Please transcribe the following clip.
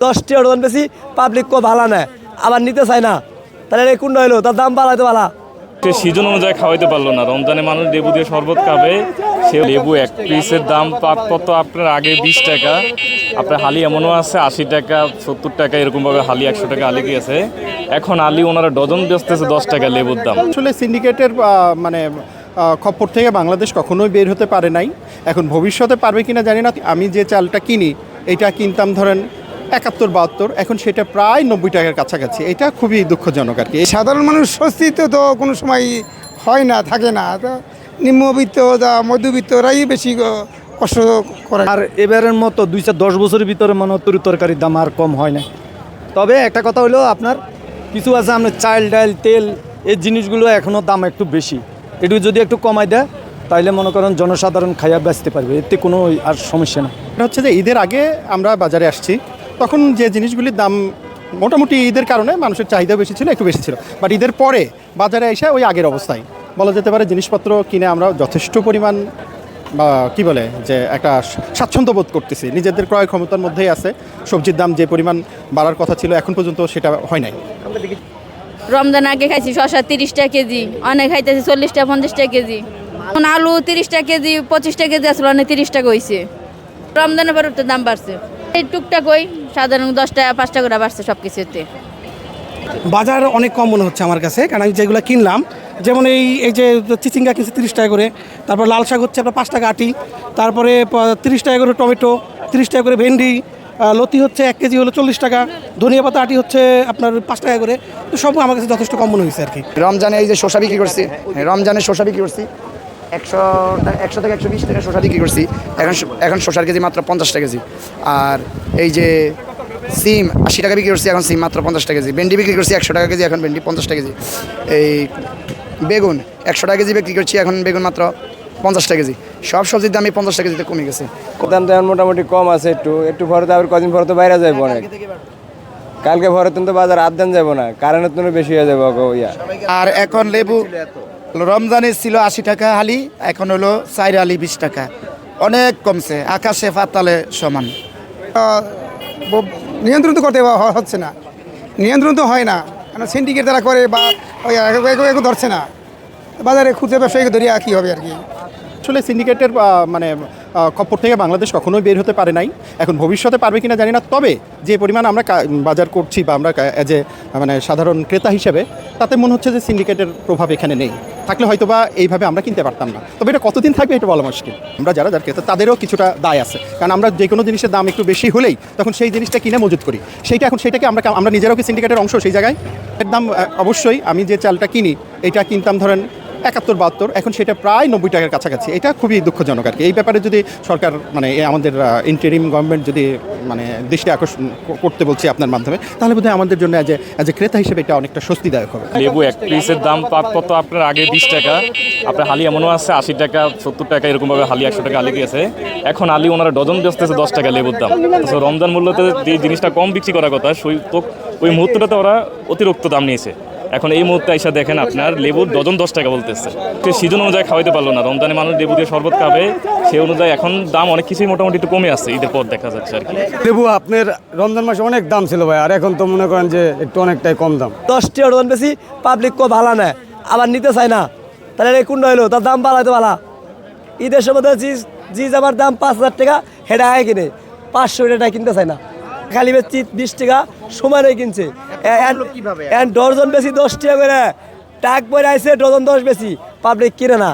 10টি ডজন বেশি পাবলিক কো ভালো না, আবার নিতে চায় না, তাহলে এই কোনটা হইলো তার দাম বাড়াইতে ভালো। সে সিজন অনুযায়ী খাওয়াইতে পারলো না। রমজানে মানুষ লেবু দিয়ে শরবত খাবে, সে লেবু এক পিসের দাম কত আপনার আগে 20 টাকা, আপনার হালি এমনও আছে 80 টাকা 70 টাকা এরকমভাবে হালি 100 টাকা হালি গিয়েছে। এখন আলি ওনারা ডজন বেচতেছে 10 টাকা লেবুর দাম। আসলে সিন্ডিকেটের মানে খপ্পর থেকে বাংলাদেশ কখনোই বের হতে পারে নাই, এখন ভবিষ্যতে পারবে কিনা জানি না। আমি যে চালটা কিনি এটা কিনতাম ধরেন 71-72, এখন সেটা প্রায় 90 টাকার কাছাকাছি। এটা খুবই দুঃখজনক আর কি। সাধারণ মানুষ স্বস্তিতে তো কোনো সময় হয় না, থাকে না। তো নিম্নবিত্ত বা মধ্যবিত্তরাই বেশি কষ্ট করে। আর এবারের মতো 210 বছরের ভিতরে মনে হয় তরকারির দাম আর কম হয় না। তবে একটা কথা হলো আপনার কিছু আছে, আপনার চাল ডাল তেল এই জিনিসগুলো এখনও দাম একটু বেশি, একটু যদি একটু কমাই দেয় তাইলে মনে করেন জনসাধারণ খাইয়া বেচতে পারবে, এতে কোনো আর সমস্যা না। এটা হচ্ছে যে ঈদের আগে আমরা বাজারে আসছি, তখন যে জিনিসগুলির দাম মোটামুটি ঈদের কারণে মানুষের চাহিদা বেশি ছিল, একটু বেশি ছিল। বাট ঈদের পরে বাজারে এসে ওই আগের অবস্থায় বলা যেতে পারে, জিনিসপত্র কিনে আমরা যথেষ্ট পরিমাণ বা কী বলে যে একটা স্বাচ্ছন্দ্য বোধ করতেছি, নিজেদের ক্রয় ক্ষমতার মধ্যেই আছে। সবজির দাম যে পরিমাণ বাড়ার কথা ছিল এখন পর্যন্ত সেটা হয় নাই। রমজান আগে খাইছি শসা 30 টাকা কেজি, অনেক খাইতেছি 40 টাকা 50 টাকা কেজি। এখন আলু 30 টাকা কেজি 25 টাকা কেজি আসলে অনেক 30 টাকা হয়েছে। রমজানের পর তো দাম বাড়ছে, এই টুকটাক ওই সাধারণ 10 টাকা 5 টাকা করে বাড়ছে সব কিছুতে। বাজার অনেক কম মনে হচ্ছে আমার কাছে, কারণ আমি যেগুলো কিনলাম, যেমন এই যে চিচিঙ্গা কিনছে 30 টাকা করে, তারপর লাল শাক হচ্ছে আপনার 5 টাকা আটি, তারপরে 30 টাকা করে টমেটো, 30 টাকা করে ভেন্ডি, লতি হচ্ছে 1 কেজি হলো 40 টাকা, ধনিয়া পাতা আটি হচ্ছে আপনার 5 টাকা করে। তো সব আমার কাছে যথেষ্ট কম মনে হয়েছে আর কি। রমজানে এই যে শসা বিক্রি করছি, রমজানে শসা বিক্রি করছি 100 থেকে 120 টাকা শসা বিক্রি করছি। এখন শসার কেজি মাত্র 50 টাকা কেজি। আর এই যে সিম 80 টাকা বিক্রি করছি, এখন সিম মাত্র 50 টাকা কেজি। ভেন্ডি বিক্রি করছি 100 টাকা কেজি, এখন ভেন্ডি 50 টাকা কেজি। এই বেগুন 100 টাকা কেজি বিক্রি করছি, এখন বেগুন মাত্র 50 টাকা কেজি। সব সবজির দামই 50 টাকা কেজিতে কমে গেছে। দাম তো এখন মোটামুটি কম আছে, একটু পরে তো আবার কদিন পরে তো বাইরে যাবো অনেক। কালকে পরে তো বাজার আদান যাবো না, কারেন্টের তো বেশি হয়ে যাবো ইয়া। আর এখন লেবু রমজানে ছিল 80 টাকা হালি, এখন হলো 4 হালি 20 টাকা, অনেক কমছে, আকাশে পাতালে সমান। নিয়ন্ত্রণ তো করতে হচ্ছে না, নিয়ন্ত্রণ তো হয় না, কারণ সিন্ডিকেট তারা করে বা ওই ধরছে না। বাজারে খুচরা ব্যবসায়ীকে ধরিয়া কী হবে আর কি। আসলে সিন্ডিকেটের মানে খপ্পর থেকে বাংলাদেশ কখনোই বের হতে পারে নাই, এখন ভবিষ্যতে পারবে কিনা জানি না। তবে যে পরিমাণ আমরা বাজার করছি বা আমরা এজ এ মানে সাধারণ ক্রেতা হিসেবে, তাতে মনে হচ্ছে যে সিন্ডিকেটের প্রভাব এখানে নেই। থাকলে হয়তো বা এইভাবে আমরা কিনতে পারতাম না। তবে এটা কতদিন থাকবে এটা বলা মুশকিল। আমরা যারা ক্রেতা তাদেরও কিছুটা দায় আছে, কারণ আমরা যে কোনো জিনিসের দাম একটু বেশি হলেই তখন সেই জিনিসটা কিনে মজুত করি। সেটাকে আমরা নিজেরাও কি সিন্ডিকেটের অংশ সেই জায়গায়। এর দাম অবশ্যই, আমি যে চালটা কিনি এটা কিনতাম ধরেন 71-72, এখন সেটা প্রায় 90 টাকার কাছাকাছি। এটা খুবই দুঃখজনক আর কি। এই ব্যাপারে যদি সরকার মানে আমাদের ইন্টারিম গভর্নমেন্ট যদি মানে দৃষ্টি আকর্ষণ করতে বলছি আপনার মাধ্যমে, তাহলে বোধহয় আমাদের জন্য অ্যাজ এ ক্রেতা হিসেবে এটা অনেকটা স্বস্তিদায়ক হবে। লেবু এক পিসের দাম কত আপনার আগে 20 টাকা, আপনার হালি এমনও আছে 80 টাকা 70 টাকা এরকমভাবে হালি 100 টাকা হালি গিয়েছে। এখন আলি ওনারা ডজন বেচতেছে 10 টাকা লেবুর দাম। তো রমজান মূল্যতে যে জিনিসটা কম বিক্রি করার কথা, ওই মুহূর্তটাতে ওরা অতিরিক্ত দাম নিয়েছে। এখন এই মুহূর্তে এসে দেখেন আপনার লেবুর ডজন 10 টাকা বলতেছে। সে সিজন অনুযায়ী খাওয়াইতে পারলো না। রমজানে মানুষ লেবু দিয়ে শরবত খাবে, সেই অনুযায়ী এখন দাম অনেক কিছুই মোটামুটি একটু কমে আসছে, ঈদের পর দেখা যাচ্ছে আর কি। লেবু আপনার রমজান মাসে অনেক দাম ছিল ভাই, আর এখন তো মনে করেন যে একটু অনেকটাই কম দাম। 10টি ডজন বেশি পাবলিক কো ভালো না, আবার নিতে চায় না, তাহলে এই কোনটা হইলো তার দাম বাড়াইতে ভালো। ঈদের সময় জিজ আমার দাম 5000 টাকা, হেঁটে আগে কিনে 500 টাকা কিনতে চায় না, খালি বেচছি 20 টাকা সমানে কিনছে। ডজন বেশি 10 টাকা করে টাক পরে আইসে, ডজন 10 বেশি পাবলিক কিনে না।